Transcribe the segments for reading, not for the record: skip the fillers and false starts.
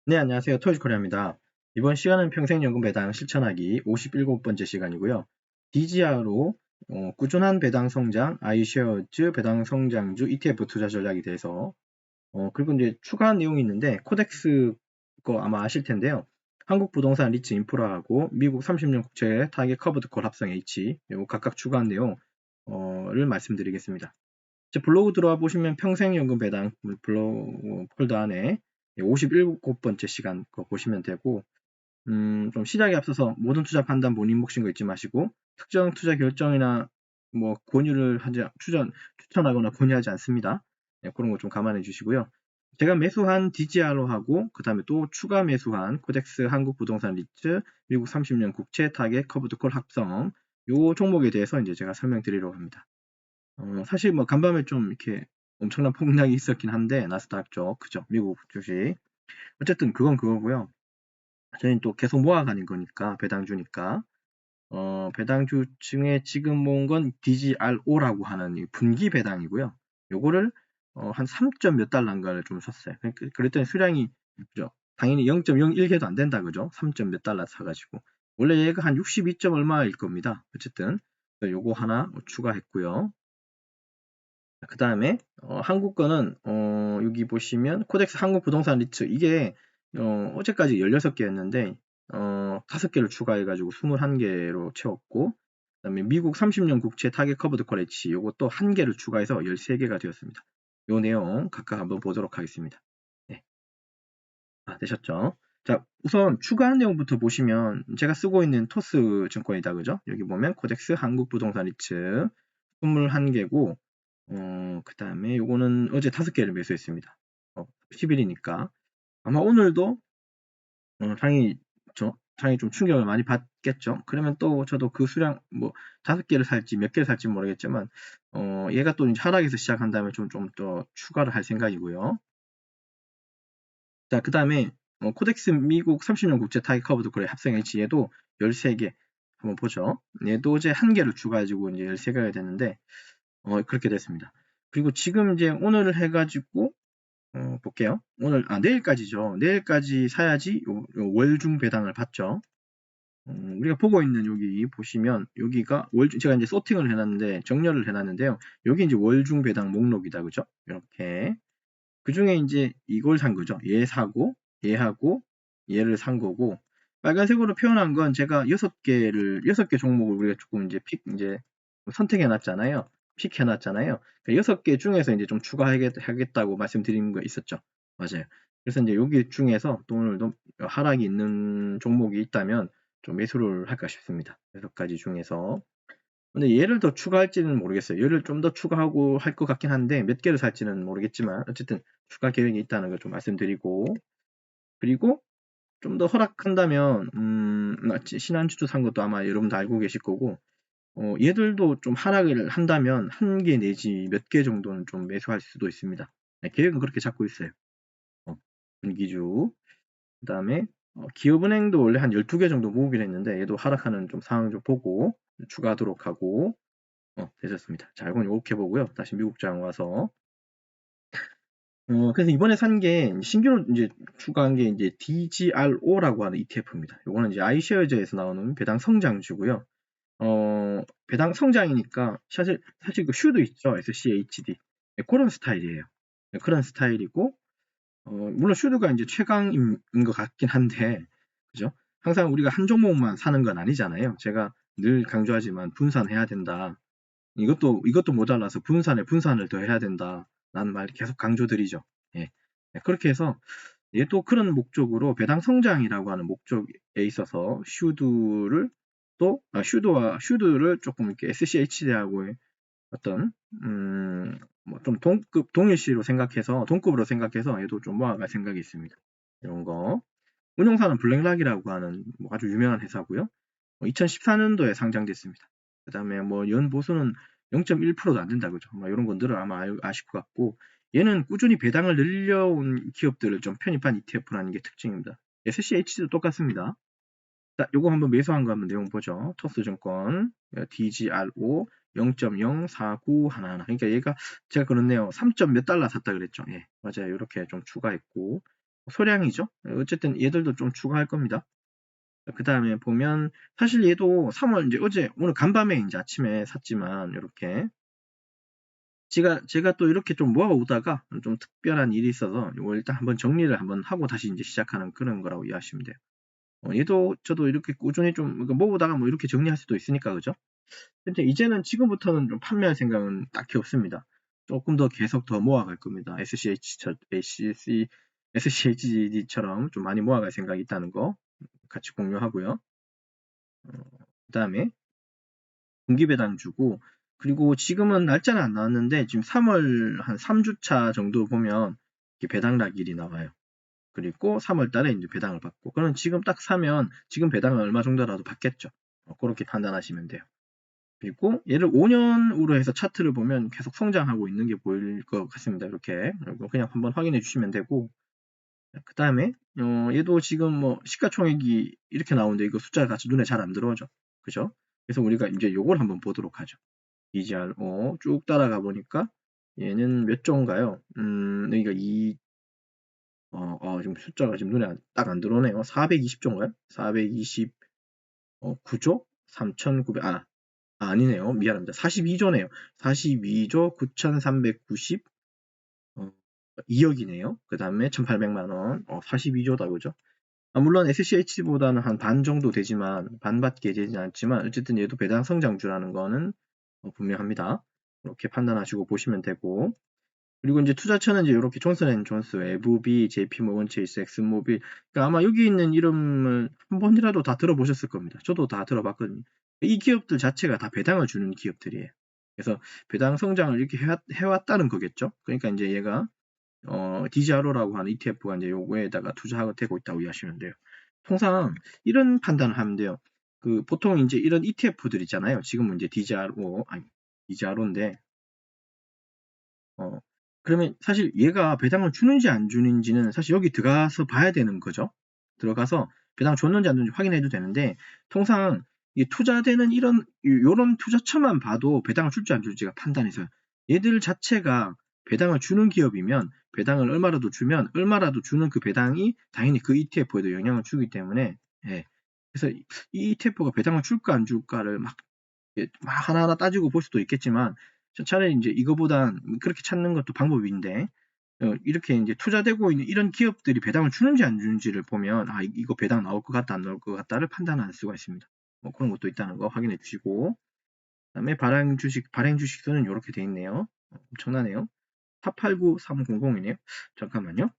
네, 안녕하세요. 토요코리아입니다. 이번 시간은 평생연금 배당 실천하기 57번째 시간이고요. DGR로 꾸준한 배당 성장, iShares 배당 성장주 ETF 투자 전략에 대해서 그리고 이제 추가한 내용이 있는데 코덱스 거 아마 아실 텐데요. 한국 부동산 리츠 인프라하고 미국 30년 국채 타겟 커브드 콜 합성 H 요 각각 추가한 내용을 말씀드리겠습니다. 제 블로그 들어와 보시면 평생연금 배당 블로그 폴더 안에 57번째 시간 거 보시면 되고, 좀 시작에 앞서서 모든 투자 판단 본인 몫인 거 잊지 마시고, 특정 투자 결정이나 뭐 권유를 추천하거나 권유하지 않습니다. 네, 그런 거 좀 감안해 주시고요. 제가 매수한 DGR로 하고, 그 다음에 또 추가 매수한 코덱스 한국 부동산 리츠, 미국 30년 국채 타겟 커브드 콜 합성, 요 종목에 대해서 이제 제가 설명드리려고 합니다. 사실 뭐 간밤에 좀 이렇게 엄청난 폭락이 있었긴 한데 나스닥 쪽 그죠 미국 주식 어쨌든 그건 그거고요. 저희는 또 계속 모아가는 거니까 배당주니까 배당주 중에 지금 모은 건 DGRO라고 하는 이 분기 배당이고요. 요거를 한 3점 몇 달러인가를 좀 샀어요. 그랬더니 수량이 그죠 당연히 0.01개도 안 된다 그죠 3점 몇 달러 사가지고 원래 얘가 한 62점 얼마일 겁니다. 어쨌든 요거 하나 추가했고요. 그 다음에 한국 거는 여기 보시면 코덱스 한국 부동산 리츠 이게 어제까지 16개였는데 5개를 추가해가지고 21개로 채웠고 그 다음에 미국 30년 국채 타겟 커브드 콜레치 요것도 1개를 추가해서 13개가 되었습니다. 요 내용 각각 한번 보도록 하겠습니다. 네. 되셨죠? 자, 우선 추가한 내용부터 보시면 제가 쓰고 있는 토스 증권이다 그죠? 여기 보면 코덱스 한국 부동산 리츠 21개고 그 다음에 요거는 어제 5개를 매수했습니다. 10일이니까. 아마 오늘도, 당연히, 당연히 좀 충격을 많이 받겠죠. 그러면 또 저도 그 수량, 뭐, 5개를 살지 몇 개를 살지 모르겠지만, 얘가 또 이제 하락에서 시작한다면 좀 더 추가를 할 생각이고요. 자, 그 다음에, 코덱스 미국 30년 국제 타깃 커브드 거래 합성 H 얘도 13개 한번 보죠. 얘도 어제 1개를 추가해주고 이제 13개가 됐는데, 그렇게 됐습니다. 그리고 지금 이제 오늘을 해가지고 볼게요. 내일까지죠. 내일까지 사야지 요 월중 배당을 받죠. 우리가 보고 있는 여기 보시면 여기가 제가 이제 소팅을 해놨는데 정렬을 해놨는데요. 여기 이제 월중 배당 목록이다, 그죠? 이렇게 그 중에 이제 이걸 산 거죠. 얘 사고 얘하고 얘를 산 거고 빨간색으로 표현한 건 제가 6개 종목을 우리가 조금 이제 선택해 놨잖아요. 픽해 놨잖아요. 6개 중에서 이제 좀 추가하겠다고 말씀드린 거 있었죠. 맞아요. 그래서 이제 여기 중에서 또 오늘도 하락이 있는 종목이 있다면 좀 매수를 할까 싶습니다. 6가지 중에서. 근데 얘를 더 추가할지는 모르겠어요. 얘를 좀 더 추가하고 할 것 같긴 한데 몇 개를 살지는 모르겠지만 어쨌든 추가 계획이 있다는 걸 좀 말씀드리고 그리고 좀 더 허락한다면 신한주도 산 것도 아마 여러분도 알고 계실 거고 얘들도 좀 하락을 한다면 1개 내지 몇 개 정도는 좀 매수할 수도 있습니다. 네, 계획은 그렇게 잡고 있어요. 분기주 그 다음에 기업은행도 원래 한 12개 정도 모으기로 했는데 얘도 하락하는 좀 상황 좀 보고 추가하도록 하고 되셨습니다. 자, 이건 이렇게 보고요. 다시 미국장 와서 그래서 이번에 산 게 신규로 이제 추가한 게 이제 DGRO라고 하는 ETF입니다. 이거는 이제 iShares에서 나오는 배당 성장주고요. 배당 성장이니까 사실 그 슈도 있죠. SCHD. 네, 그런 스타일이에요. 네, 그런 스타일이고 물론 슈드가 이제 최강인 것 같긴 한데 그죠? 항상 우리가 한 종목만 사는 건 아니잖아요. 제가 늘 강조하지만 분산해야 된다. 이것도 모자라서 분산을 더 해야 된다. 라는 말 계속 강조드리죠. 예. 네, 그렇게 해서 얘도 그런 목적으로 배당 성장이라고 하는 목적에 있어서 슈드를 조금 이렇게 SCHD하고의 어떤 뭐좀 동일시로 생각해서 동급으로 생각해서 얘도 좀 모아갈 생각이 있습니다. 이런 거. 운용사는 블랙락이라고 하는 뭐 아주 유명한 회사고요. 2014년도에 상장됐습니다. 그 다음에 뭐 연보수는 0.1%도 안 된다 그죠. 이런 건들은 아마 아실 것 같고 얘는 꾸준히 배당을 늘려온 기업들을 좀 편입한 ETF라는 게 특징입니다. SCH도 똑같습니다. 자, 요거 한번 매수한 거 한번 내용 보죠. 토스증권 DGRO 0.04911. 그러니까 얘가 제가 그렇네요. 3점 몇 달러 샀다 그랬죠. 예, 맞아요. 이렇게 좀 추가했고 소량이죠. 어쨌든 얘들도 좀 추가할 겁니다. 그 다음에 보면 사실 얘도 3월 이제 오늘 간밤에 이제 아침에 샀지만 이렇게 제가 또 이렇게 좀 모아오다가 좀 특별한 일이 있어서 이거 일단 한번 정리를 한번 하고 다시 이제 시작하는 그런 거라고 이해하시면 돼요. 얘도 저도 이렇게 꾸준히 좀 모으다가 뭐 이렇게 정리할 수도 있으니까 그죠? 근데 이제는 지금부터는 좀 판매할 생각은 딱히 없습니다. 조금 더 계속 더 모아갈 겁니다. SCHD처럼 좀 많이 모아갈 생각이 있다는 거 같이 공유하고요. 그 다음에 분기배당 주고 그리고 지금은 날짜는 안 나왔는데 지금 3월 한 3주차 정도 보면 배당락일이 나와요. 그리고 3월 달에 이제 배당을 받고 그럼 지금 딱 사면 지금 배당은 얼마 정도라도 받겠죠. 그렇게 판단하시면 돼요. 그리고 얘를 5년으로 해서 차트를 보면 계속 성장하고 있는 게 보일 것 같습니다. 이렇게 그냥 한번 확인해 주시면 되고 그 다음에 얘도 지금 뭐 시가총액이 이렇게 나오는데 이거 숫자가 같이 눈에 잘 안 들어오죠. 그죠? 그래서 우리가 이제 요걸 한번 보도록 하죠. DGR5 쭉 따라가 보니까 얘는 몇 조인가요? 여기가 지금 숫자가 지금 눈에 딱 안 들어오네요. 420조인가요? 429조? 3,900, 아니네요. 미안합니다. 42조네요. 42조 9,390, 2억이네요. 그 다음에 1,800만원, 42조다, 그죠? 물론 SCH보다는 한 반 정도 되지만, 반밖에 되지 않지만, 어쨌든 얘도 배당 성장주라는 거는 분명합니다. 이렇게 판단하시고 보시면 되고, 그리고 이제 투자처는 이제 이렇게 존슨앤존스, 에브비, JP모건 체이스, 엑슨모빌. 그러니까 아마 여기 있는 이름을 한 번이라도 다 들어보셨을 겁니다. 저도 다 들어봤거든요. 이 기업들 자체가 다 배당을 주는 기업들이에요. 그래서 배당 성장을 이렇게 해왔다는 거겠죠. 그러니까 이제 얘가 DGRO라고 하는 ETF가 이제 요거에다가 투자하고 되고 있다고 이해하시면 돼요. 통상 이런 판단을 하면 돼요. 보통 이제 이런 ETF들 있잖아요. 지금은 이제 DGRO인데 그러면 사실 얘가 배당을 주는지 안 주는지는 사실 여기 들어가서 봐야 되는 거죠. 들어가서 배당 줬는지 안 줬는지 확인해도 되는데 통상 투자되는 요런 투자처만 봐도 배당을 줄지 안 줄지가 판단해서요. 얘들 자체가 배당을 주는 기업이면 배당을 얼마라도 주면 얼마라도 주는 그 배당이 당연히 그 ETF에도 영향을 주기 때문에 그래서 이 ETF가 배당을 줄까 안 줄까를 막 하나하나 따지고 볼 수도 있겠지만 차라리 이제 이거보단 그렇게 찾는 것도 방법인데 이렇게 이제 투자되고 있는 이런 기업들이 배당을 주는지 안 주는지를 보면 이거 배당 나올 것 같다 안 나올 것 같다를 판단할 수가 있습니다. 그런 것도 있다는 거 확인해 주시고 그다음에 발행 주식 수는 이렇게 돼 있네요. 엄청나네요. 489300이네요. 잠깐만요.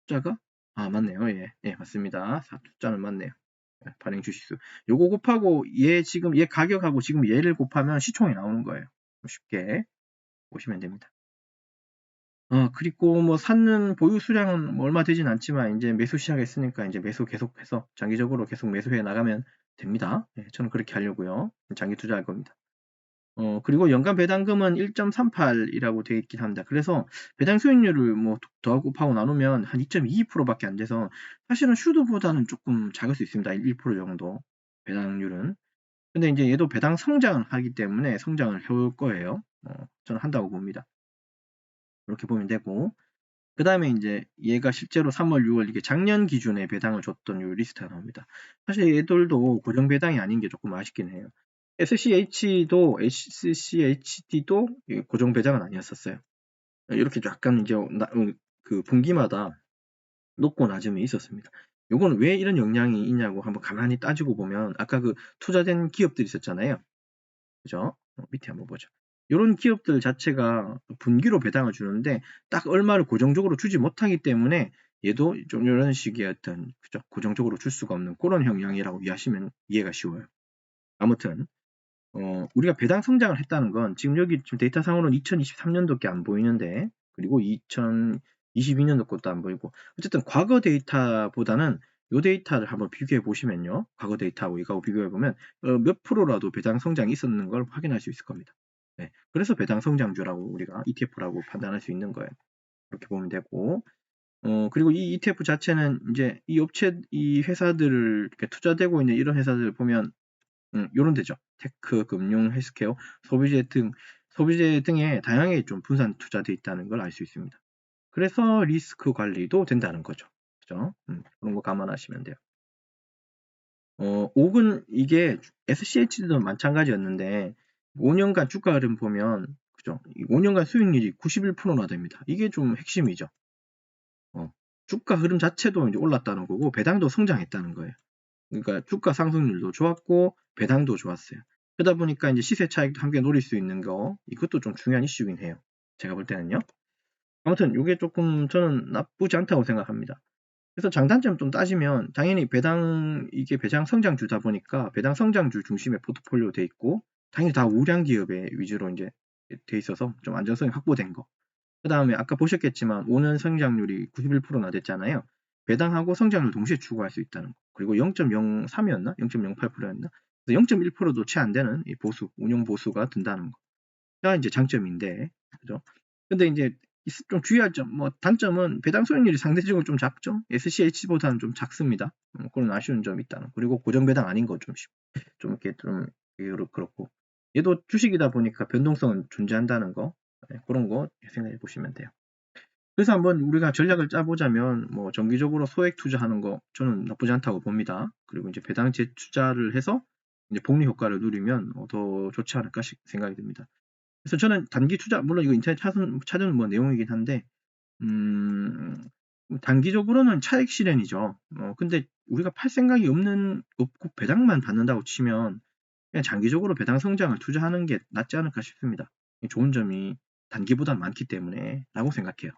숫자가 맞네요. 예, 맞습니다. 숫자는 맞네요. 발행 주식수. 요거 곱하고 지금 얘 가격하고 지금 얘를 곱하면 시총이 나오는 거예요. 쉽게 보시면 됩니다. 그리고 뭐 사는 보유 수량은 뭐 얼마 되진 않지만 이제 매수 시작했으니까 이제 매수 계속해서 장기적으로 계속 매수해 나가면 됩니다. 저는 그렇게 하려고요. 장기 투자할 겁니다. 그리고 연간 배당금은 1.38이라고 되어 있긴 합니다. 그래서 배당 수익률을 뭐 더하고 곱하고 나누면 한 2.22%밖에 안 돼서 사실은 슈드보다는 조금 작을 수 있습니다. 1% 정도 배당률은. 근데 이제 얘도 배당 성장을 하기 때문에 성장을 해올 거예요. 저는 한다고 봅니다. 이렇게 보면 되고 그 다음에 이제 얘가 실제로 3월, 6월 이게 작년 기준에 배당을 줬던 요 리스트가 나옵니다. 사실 얘들도 고정 배당이 아닌 게 조금 아쉽긴 해요. SCHD도 고정 배당은 아니었었어요. 이렇게 약간 이제 그 분기마다 높고 낮음이 있었습니다. 요거는 왜 이런 영향이 있냐고 한번 가만히 따지고 보면 아까 그 투자된 기업들이 있었잖아요. 그죠? 밑에 한번 보죠. 이런 기업들 자체가 분기로 배당을 주는데 딱 얼마를 고정적으로 주지 못하기 때문에 얘도 좀 이런 식의 어떤 그죠? 고정적으로 줄 수가 없는 그런 형량이라고 이해하시면 이해가 쉬워요. 아무튼 우리가 배당 성장을 했다는 건 지금 여기 지금 데이터상으로는 2023년도께 안 보이는데 그리고 2022년도 것도 안 보이고 어쨌든 과거 데이터보다는 이 데이터를 한번 비교해 보시면요. 과거 데이터하고 이거하고 비교해 보면 몇 프로라도 배당 성장이 있었는 걸 확인할 수 있을 겁니다. 네, 그래서 배당 성장주라고 우리가 ETF라고 판단할 수 있는 거예요. 그렇게 보면 되고 그리고 이 ETF 자체는 이제 이 회사들을 이렇게 투자되고 있는 이런 회사들을 보면 요런 데죠. 테크, 금융, 헬스케어, 소비재 등에 다양하게 좀 분산 투자되어 있다는 걸 알 수 있습니다. 그래서 리스크 관리도 된다는 거죠. 그죠? 그런 거 감안하시면 돼요. 옥은 이게 SCH도 마찬가지였는데 5년간 주가 흐름 보면 그죠? 5년간 수익률이 91%나 됩니다. 이게 좀 핵심이죠. 주가 흐름 자체도 이제 올랐다는 거고 배당도 성장했다는 거예요. 그러니까 주가 상승률도 좋았고 배당도 좋았어요. 그러다 보니까 이제 시세 차익도 함께 노릴 수 있는 거 이것도 좀 중요한 이슈긴 해요. 제가 볼 때는요. 아무튼 이게 조금 저는 나쁘지 않다고 생각합니다. 그래서 장단점 좀 따지면 당연히 이게 배당 성장주다 보니까 배당 성장주 중심의 포트폴리오 돼 있고 당연히 다 우량 기업의 위주로 이제 돼 있어서 좀 안정성이 확보된 거. 그 다음에 아까 보셨겠지만 5년 성장률이 91%나 됐잖아요. 배당하고 성장률 동시에 추구할 수 있다는 거. 그리고 0.03이었나? 0.08%였나? 0.1%도 채 안 되는 이 운용 보수가 든다는 거. 가 이제 장점인데, 그죠? 근데 이제 좀 주의할 점, 단점은 배당 수익률이 상대적으로 좀 작죠? SCH보다는 좀 작습니다. 그런 아쉬운 점이 있다는 거. 그리고 고정 배당 아닌 거 좀 이렇게 좀 그렇고. 얘도 주식이다 보니까 변동성은 존재한다는 거. 그런 거 생각해 보시면 돼요. 그래서 한번 우리가 전략을 짜보자면 정기적으로 소액 투자하는 거 저는 나쁘지 않다고 봅니다. 그리고 이제 배당 재투자를 해서 이제 복리 효과를 누리면 더 좋지 않을까 생각이 듭니다. 그래서 저는 단기 투자 물론 이거 인터넷 찾은 내용이긴 한데 단기적으로는 차익 실현이죠. 근데 우리가 팔 생각이 없고 배당만 받는다고 치면 그냥 장기적으로 배당 성장을 투자하는 게 낫지 않을까 싶습니다. 좋은 점이 단기보다 많기 때문에 라고 생각해요.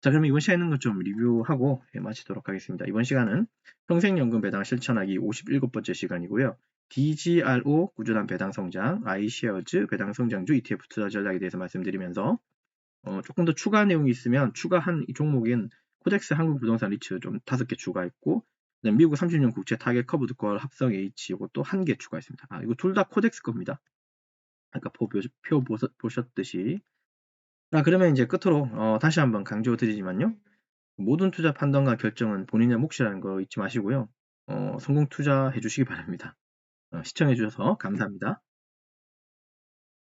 자, 그러면 이번 시간에 있는 것 좀 리뷰하고 마치도록 하겠습니다. 이번 시간은 평생연금 배당 실천하기 57번째 시간이고요. DGRO 꾸준한 배당 성장, iShares 배당 성장주 ETF 투자 전략에 대해서 말씀드리면서 조금 더 추가 내용이 있으면 추가한 이 종목인 코덱스 한국부동산 리츠 좀 5개 추가했고 미국 30년 국채 타겟 커브드 걸 합성 H 이것도 1개 추가했습니다. 이거 둘 다 코덱스 겁니다. 아까 표 보셨듯이. 그러면 이제 끝으로 다시 한번 강조드리지만요. 모든 투자 판단과 결정은 본인의 몫이라는 거 잊지 마시고요. 성공 투자해 주시기 바랍니다. 시청해 주셔서 감사합니다.